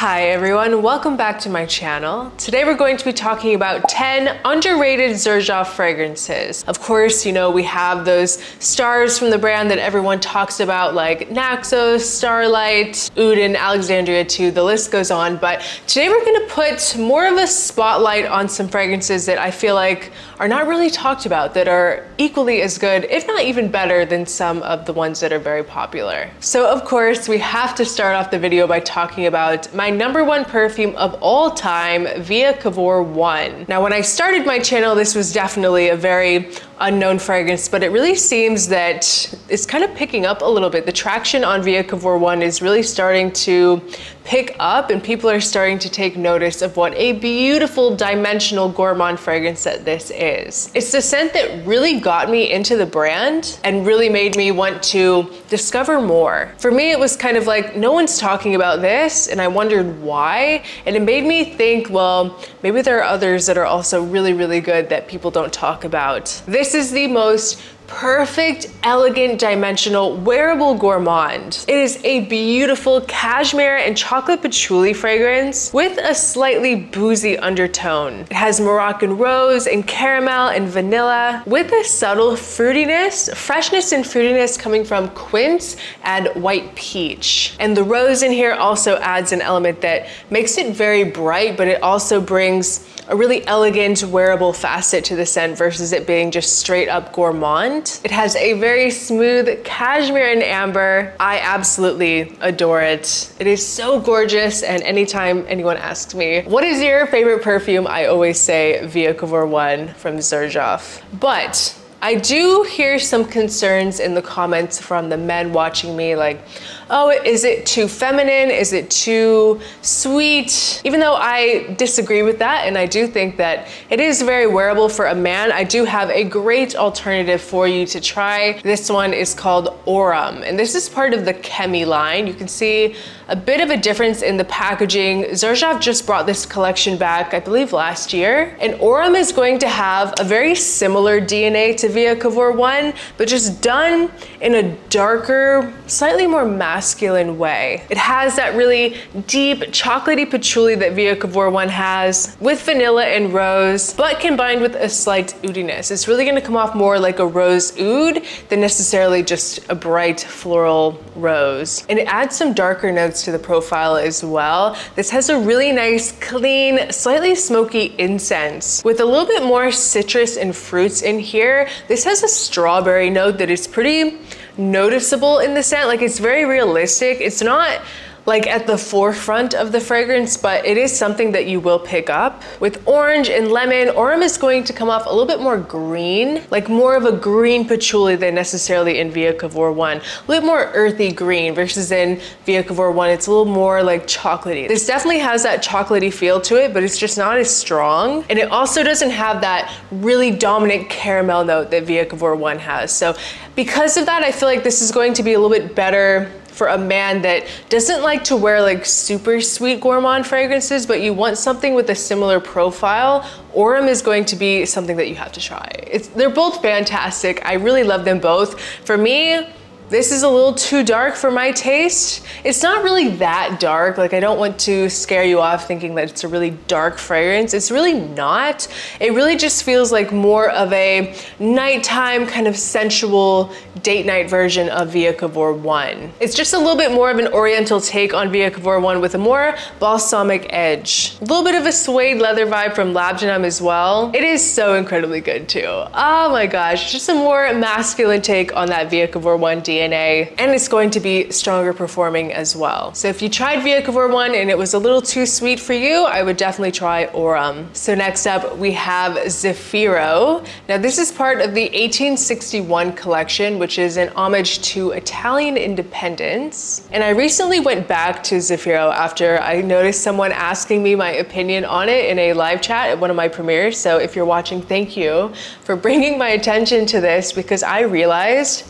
Hi everyone, welcome back to my channel. Today we're going to be talking about 10 underrated Xerjoff fragrances. Of course, you know, we have those stars from the brand that everyone talks about like Naxos, Starlight, Oud, Alexandria too, the list goes on. But today we're gonna put more of a spotlight on some fragrances that I feel like are not really talked about, that are equally as good, if not even better than some of the ones that are very popular. So of course, we have to start off the video by talking about my number one perfume of all time, via Cavour 1. Now, when I started my channel, this was definitely a very unknown fragrance, but it really seems that it's kind of picking up a little bit. The traction on via Cavour 1 is really starting to pick up, and people are starting to take notice of what a beautiful dimensional gourmand fragrance that this is. It's the scent that really got me into the brand and really made me want to discover more. For me, it was kind of like, no one's talking about this, and I wondered why, and it made me think, well, maybe there are others that are also really, really good that people don't talk about. This is the most perfect, elegant, dimensional, wearable gourmand. It is a beautiful cashmere and chocolate patchouli fragrance with a slightly boozy undertone. It has Moroccan rose and caramel and vanilla with a subtle fruitiness, freshness and fruitiness coming from quince and white peach. And the rose in here also adds an element that makes it very bright, but it also brings a really elegant, wearable facet to the scent versus it being just straight up gourmand. It has a very smooth cashmere and amber. I absolutely adore it. It is so gorgeous, and anytime anyone asks me, what is your favorite perfume? I always say via Cavour 1 from Xerjoff. But I do hear some concerns in the comments from the men watching me, like, oh, is it too feminine? Is it too sweet? Even though I disagree with that, and I do think that it is very wearable for a man, I do have a great alternative for you to try. This one is called Aurum, and this is part of the Chemi line. You can see a bit of a difference in the packaging. Xerjoff just brought this collection back, I believe last year, and Aurum is going to have a very similar DNA to via Cavour 1, but just done in a darker, slightly more masculine way. It has that really deep chocolatey patchouli that via Cavour 1 has, with vanilla and rose, but combined with a slight oudiness. It's really gonna come off more like a rose oud than necessarily just a bright floral rose. And it adds some darker notes to the profile as well. This has a really nice, clean, slightly smoky incense with a little bit more citrus and fruits in here. This has a strawberry note that is pretty noticeable in the scent. Like, it's very realistic. It's not like at the forefront of the fragrance, but it is something that you will pick up. With orange and lemon, Aurum is going to come off a little bit more green, like more of a green patchouli than necessarily in via Cavour 1. A little bit more earthy green versus in via Cavour 1, it's a little more like chocolatey. This definitely has that chocolatey feel to it, but it's just not as strong. And it also doesn't have that really dominant caramel note that via Cavour 1 has. So because of that, I feel like this is going to be a little bit better for a man that doesn't like to wear like super sweet gourmand fragrances, but you want something with a similar profile. Aurum is going to be something that you have to try. They're both fantastic. I really love them both. For me, this is a little too dark for my taste. It's not really that dark. Like, I don't want to scare you off thinking that it's a really dark fragrance. It's really not. It really just feels like more of a nighttime kind of sensual date night version of via Cavour 1. It's just a little bit more of an oriental take on via Cavour 1 with a more balsamic edge. A little bit of a suede leather vibe from Labdanum as well. It is so incredibly good too. Oh my gosh, just a more masculine take on that via Cavour 1 DNA, and it's going to be stronger performing as well. So if you tried via Cavour 1 and it was a little too sweet for you, I would definitely try Aurum. So next up we have Zefiro. Now this is part of the 1861 collection, which is an homage to Italian independence. And I recently went back to Zefiro after I noticed someone asking me my opinion on it in a live chat at one of my premieres. So if you're watching, thank you for bringing my attention to this, because I realized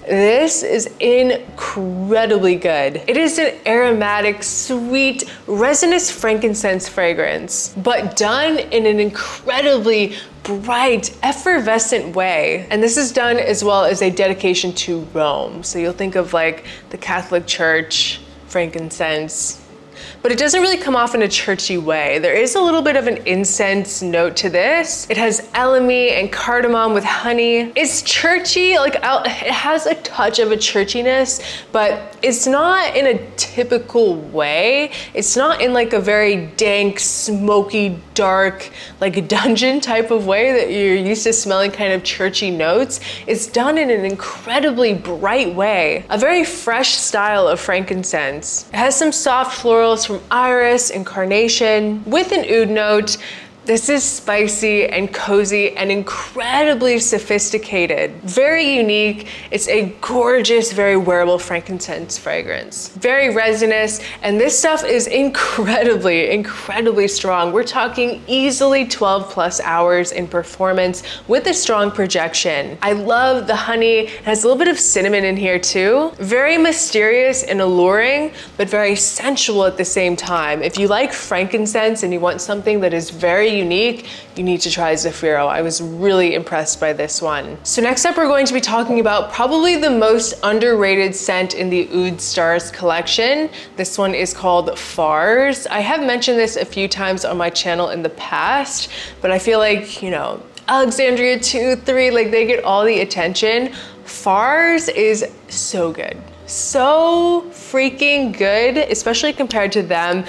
this is incredibly good. It is an aromatic, sweet, resinous frankincense fragrance, but done in an incredibly bright, effervescent way. And this is done as well as a dedication to Rome. So you'll think of like the Catholic Church, frankincense, but it doesn't really come off in a churchy way. There is a little bit of an incense note to this. It has elemi and cardamom with honey. It's churchy, like it has a touch of a churchiness, but it's not in a typical way. It's not in like a very dank, smoky, dark, like dungeon type of way that you're used to smelling kind of churchy notes. It's done in an incredibly bright way, a very fresh style of frankincense. It has some soft florals from iris and carnation with an oud note. This is spicy and cozy and incredibly sophisticated. Very unique. It's a gorgeous, very wearable frankincense fragrance. Very resinous, and this stuff is incredibly strong. We're talking easily 12 plus hours in performance with a strong projection. I love the honey. It has a little bit of cinnamon in here too. Very mysterious and alluring, but very sensual at the same time. If you like frankincense and you want something that is very unique, you need to try Zefiro. I was really impressed by this one. So next up, we're going to be talking about probably the most underrated scent in the Oud Stars collection. This one is called Fars. I have mentioned this a few times on my channel in the past, but I feel like, you know, Alexandria 2, 3, like they get all the attention. Fars is so good. So freaking good, especially compared to them.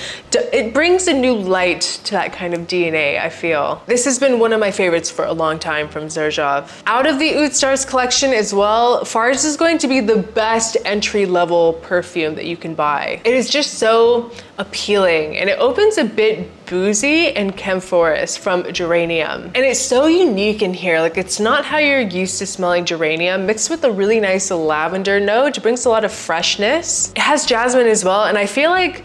It brings a new light to that kind of DNA, I feel. This has been one of my favorites for a long time from Xerjoff. Out of the Oud Stars collection as well, Fars is going to be the best entry-level perfume that you can buy. It is just so appealing, and it opens a bit boozy and camphorous from geranium. And it's so unique in here. Like, it's not how you're used to smelling geranium, mixed with a really nice lavender note. It brings a lot of freshness. It has jasmine as well, and I feel like,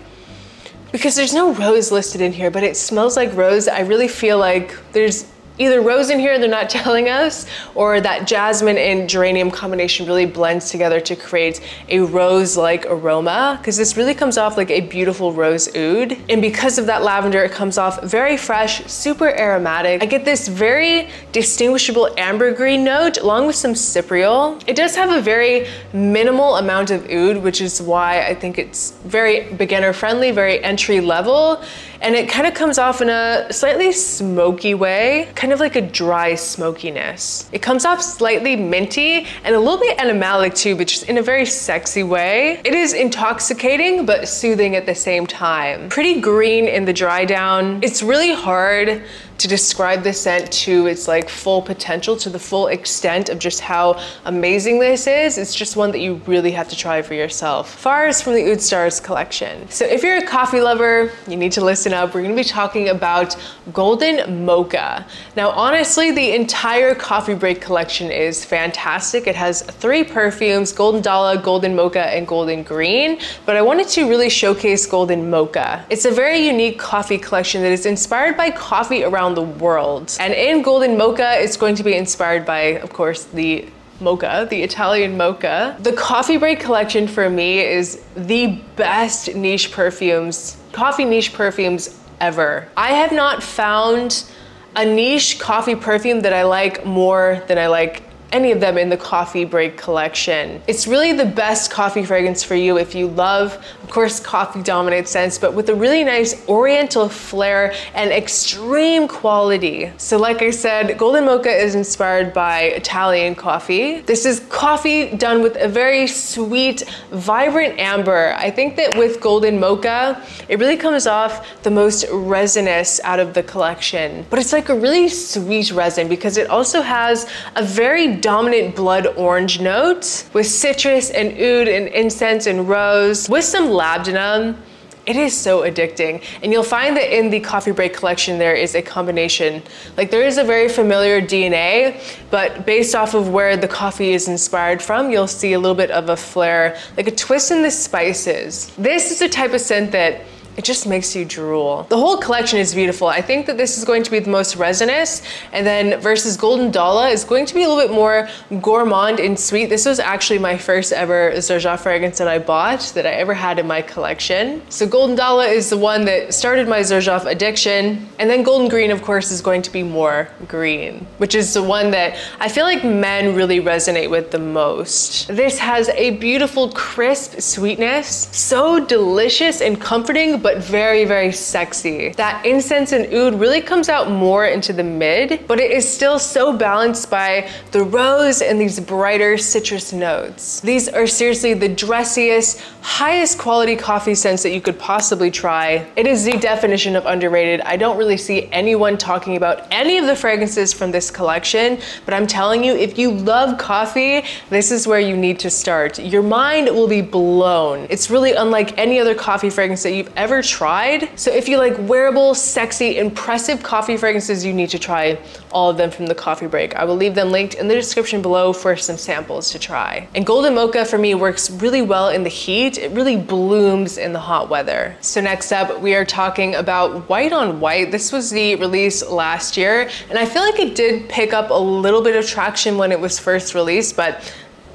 because there's no rose listed in here, but it smells like rose, I really feel like there's either rose in here they're not telling us, or that jasmine and geranium combination really blends together to create a rose-like aroma, because this really comes off like a beautiful rose oud. And because of that lavender, it comes off very fresh, super aromatic. I get this very distinguishable ambergris note along with some cypriol. It does have a very minimal amount of oud, which is why I think it's very beginner friendly, very entry level. And it kind of comes off in a slightly smoky way, kind of like a dry smokiness. It comes off slightly minty and a little bit animalic too, but just in a very sexy way. It is intoxicating, but soothing at the same time. Pretty green in the dry down. It's really hard to describe the scent to its like full potential, to the full extent of just how amazing this is. It's just one that you really have to try for yourself. Fars from the Oud Stars collection. So if you're a coffee lover, you need to listen up. We're gonna be talking about Golden Moka. Now, honestly, the entire coffee break collection is fantastic. It has 3 perfumes, Golden Dala, Golden Moka, and Golden Green, but I wanted to really showcase Golden Moka. It's a very unique coffee collection that is inspired by coffee around the world. And in Golden Moka, it's going to be inspired by, of course, the Moka, the Italian Moka. The coffee break collection for me is the best niche perfumes, coffee niche perfumes ever. I have not found a niche coffee perfume that I like more than I like any of them in the coffee break collection. It's really the best coffee fragrance for you if you love, of course, coffee dominant scents, but with a really nice oriental flair and extreme quality. So like I said, Golden Moka is inspired by Italian coffee. This is coffee done with a very sweet, vibrant amber. I think that with Golden Moka, it really comes off the most resinous out of the collection, but it's like a really sweet resin because it also has a very dominant blood orange note with citrus and oud and incense and rose with some labdanum. It is so addicting. And you'll find that in the coffee break collection, there is a combination. Like, there is a very familiar DNA, but based off of where the coffee is inspired from, you'll see a little bit of a flair, like a twist in the spices. This is the type of scent that it just makes you drool. The whole collection is beautiful. I think that this is going to be the most resinous, and then versus Golden Dala is going to be a little bit more gourmand and sweet. This was actually my first ever Xerjoff fragrance that I bought, that I ever had in my collection. So Golden Dala is the one that started my Xerjoff addiction, and then Golden Green, of course, is going to be more green, which is the one that I feel like men really resonate with the most. This has a beautiful, crisp sweetness, so delicious and comforting, but very, very sexy. That incense and oud really comes out more into the mid, but it is still so balanced by the rose and these brighter citrus notes. These are seriously the dressiest, highest quality coffee scents that you could possibly try. It is the definition of underrated. I don't really see anyone talking about any of the fragrances from this collection, but I'm telling you, if you love coffee, this is where you need to start. Your mind will be blown. It's really unlike any other coffee fragrance that you've ever tried. So if you like wearable, sexy, impressive coffee fragrances, you need to try all of them from the coffee break. I will leave them linked in the description below for some samples to try. And Golden Mocha for me works really well in the heat. It really blooms in the hot weather. So next up, we are talking about White on White. This was the release last year, and I feel like it did pick up a little bit of traction when it was first released, but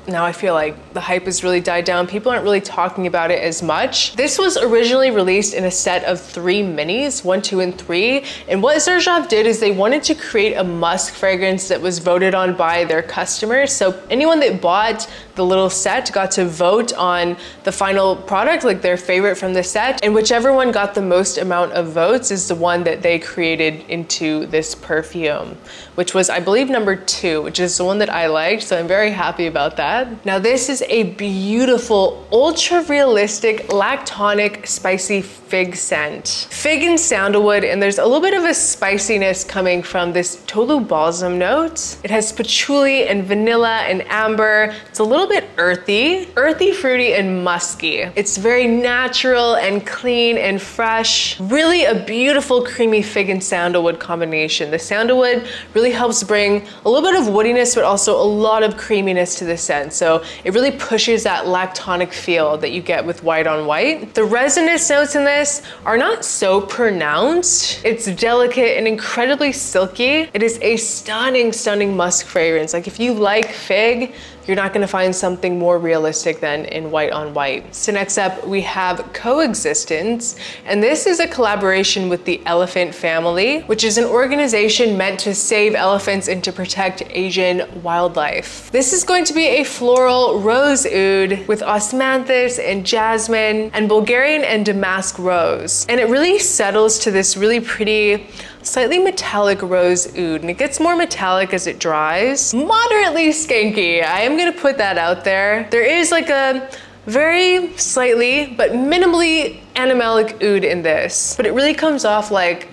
now I feel like the hype has really died down. People aren't really talking about it as much. This was originally released in a set of 3 minis, 1, 2, and 3. And what Xerjoff did is they wanted to create a musk fragrance that was voted on by their customers. So anyone that bought the little set got to vote on the final product, like their favorite from the set. And whichever one got the most amount of votes is the one that they created into this perfume, which was, I believe, number 2, which is the one that I liked. So I'm very happy about that. Now this is a beautiful, ultra realistic, lactonic, spicy fig scent. Fig and sandalwood, and there's a little bit of a spiciness coming from this Tolu balsam note. It has patchouli and vanilla and amber. It's a little bit earthy, fruity, and musky. It's very natural and clean and fresh. Really a beautiful creamy fig and sandalwood combination. The sandalwood really helps bring a little bit of woodiness, but also a lot of creaminess to the scent. So it really pushes that lactonic feel that you get with White on White. The resinous notes in this are not so pronounced. It's delicate and incredibly silky. It is a stunning, stunning musk fragrance. Like if you like fig, you're not gonna find something more realistic than in White on White. So next up, we have Coexistence, and this is a collaboration with the Elephant Family, which is an organization meant to save elephants and to protect Asian wildlife. This is going to be a floral rose oud with osmanthus and jasmine and Bulgarian and damask rose. And it really settles to this really pretty, slightly metallic rose oud, and it gets more metallic as it dries. Moderately skanky, I am gonna put that out there. There is like a very slightly, but minimally animalic oud in this, but it really comes off like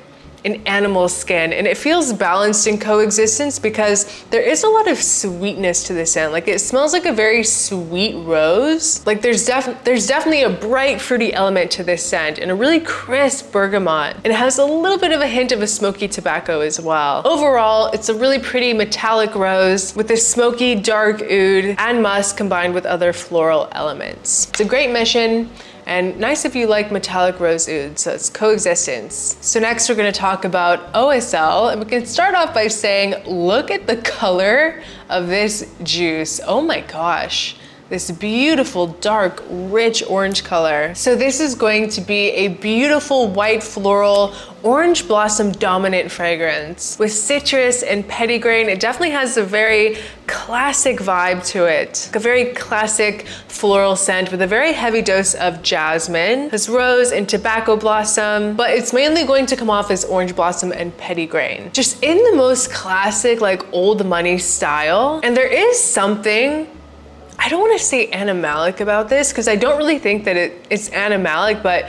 an animal skin, and it feels balanced in Coexistence because there is a lot of sweetness to the scent. Like it smells like a very sweet rose. Like there's definitely a bright fruity element to this scent and a really crisp bergamot. And it has a little bit of a hint of a smoky tobacco as well. Overall, it's a really pretty metallic rose with a smoky dark oud and musk combined with other floral elements. It's a great mission, and nice if you like metallic rose oud, so it's Coexistence. So next we're gonna talk about Oesel, and we can start off by saying, look at the color of this juice. Oh my gosh. This beautiful, dark, rich orange color. So this is going to be a beautiful white floral, orange blossom dominant fragrance with citrus and petitgrain. It definitely has a very classic vibe to it. A very classic floral scent with a very heavy dose of jasmine. There's rose and tobacco blossom, but it's mainly going to come off as orange blossom and petitgrain. Just in the most classic, like old money style. And there is something, I don't want to say animalic about this because I don't really think that it's animalic, but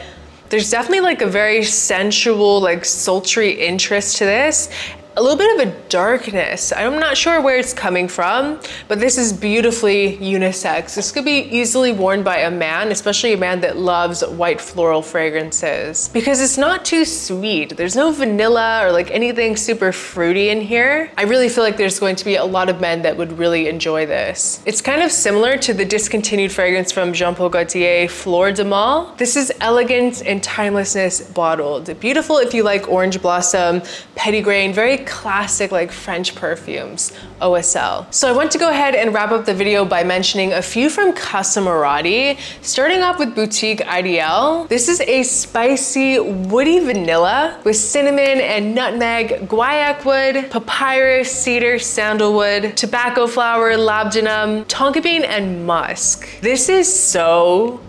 there's definitely like a very sensual, like sultry interest to this. A little bit of a darkness. I'm not sure where it's coming from, but this is beautifully unisex. This could be easily worn by a man, especially a man that loves white floral fragrances, because it's not too sweet. There's no vanilla or like anything super fruity in here. I really feel like there's going to be a lot of men that would really enjoy this. It's kind of similar to the discontinued fragrance from Jean Paul Gaultier, Fleur de Mal. This is elegance and timelessness bottled. Beautiful if you like orange blossom, petitgrain, very classic like French perfumes, Oesel. So I want to go ahead and wrap up the video by mentioning a few from Casa Murati, starting off with Bouquet Ideale. This is a spicy, woody vanilla with cinnamon and nutmeg, guaiac wood, papyrus, cedar, sandalwood, tobacco flower, labdanum, tonka bean, and musk. This is so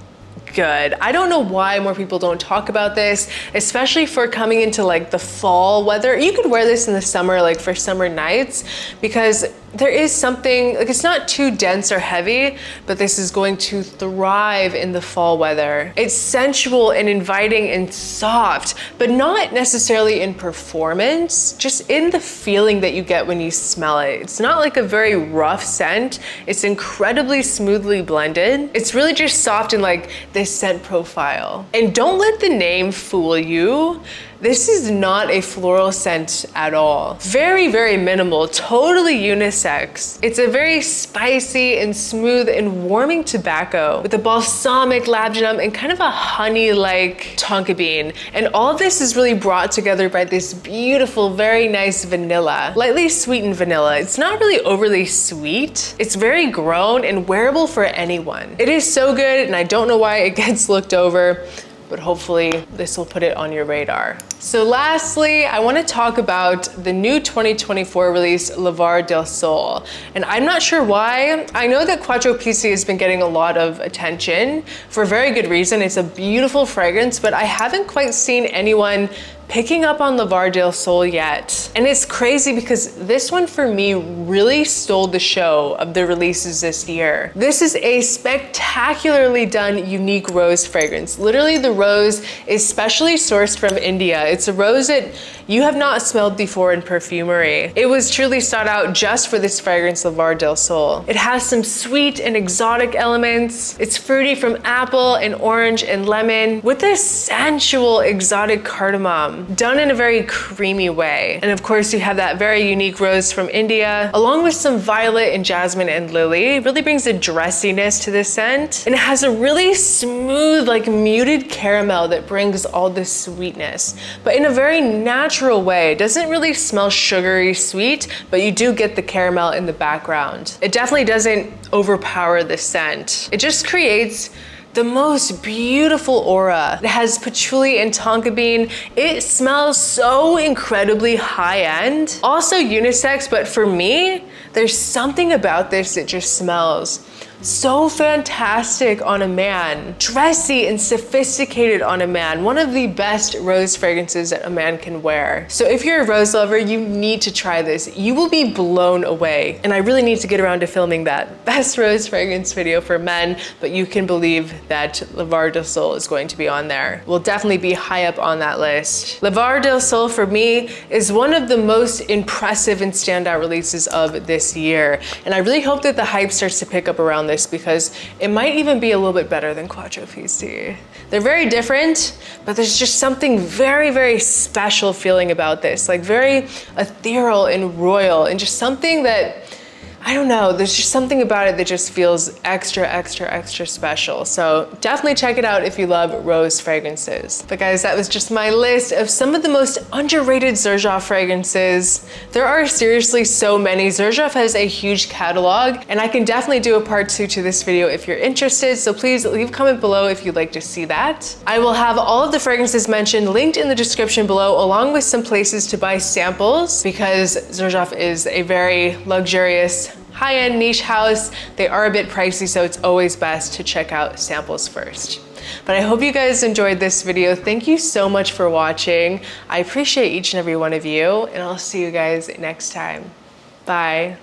good. I don't know why more people don't talk about this, especially for coming into like the fall weather. You could wear this in the summer, like for summer nights, because there is something, like it's not too dense or heavy, but this is going to thrive in the fall weather. It's sensual and inviting and soft, but not necessarily in performance, just in the feeling that you get when you smell it. It's not like a very rough scent. It's incredibly smoothly blended. It's really just soft in like this scent profile. And don't let the name fool you. This is not a floral scent at all. Very, very minimal, totally unisex. It's a very spicy and smooth and warming tobacco with a balsamic labdanum and kind of a honey-like tonka bean. And all of this is really brought together by this beautiful, very nice vanilla, lightly sweetened vanilla. It's not really overly sweet. It's very grown and wearable for anyone. It is so good, and I don't know why it gets looked over, but hopefully this will put it on your radar. So lastly, I want to talk about the new 2024 release, Levar Del Sole. And I'm not sure why. I know that Quattro PC has been getting a lot of attention for a very good reason. It's a beautiful fragrance, but I haven't quite seen anyone picking up on Levar Del Sole yet. And it's crazy because this one for me really stole the show of the releases this year. This is a spectacularly done unique rose fragrance. Literally the rose is specially sourced from India. It's a rose that you have not smelled before in perfumery. It was truly sought out just for this fragrance, Levar Del Sole. It has some sweet and exotic elements. It's fruity from apple and orange and lemon with this sensual exotic cardamom, done in a very creamy way. And of course you have that very unique rose from India, along with some violet and jasmine and lily. It really brings a dressiness to this scent. And it has a really smooth, like muted caramel that brings all this sweetness, but in a very natural way. It doesn't really smell sugary sweet, but you do get the caramel in the background. It definitely doesn't overpower the scent. It just creates the most beautiful aura. It has patchouli and tonka bean. It smells so incredibly high-end. Also unisex, but for me, there's something about this that just smells so fantastic on a man, dressy and sophisticated on a man. One of the best rose fragrances that a man can wear. So if you're a rose lover, you need to try this. You will be blown away. And I really need to get around to filming that best rose fragrance video for men, but you can believe that Levar Del Sole is going to be on there. Will definitely be high up on that list. Levar Del Sole for me is one of the most impressive and standout releases of this year. And I really hope that the hype starts to pick up around this, because it might even be a little bit better than Quattro PC. They're very different, but there's just something very, very special feeling about this, like very ethereal and royal, and just something that, I don't know, there's just something about it that just feels extra, extra, extra special. So definitely check it out if you love rose fragrances. But guys, that was just my list of some of the most underrated Xerjoff fragrances. There are seriously so many. Xerjoff has a huge catalog, and I can definitely do a part 2 to this video if you're interested. So please leave a comment below if you'd like to see that. I will have all of the fragrances mentioned linked in the description below, along with some places to buy samples, because Xerjoff is a very luxurious, high-end niche house. They are a bit pricey, so it's always best to check out samples first. But I hope you guys enjoyed this video. Thank you so much for watching. I appreciate each and every one of you, and I'll see you guys next time. Bye.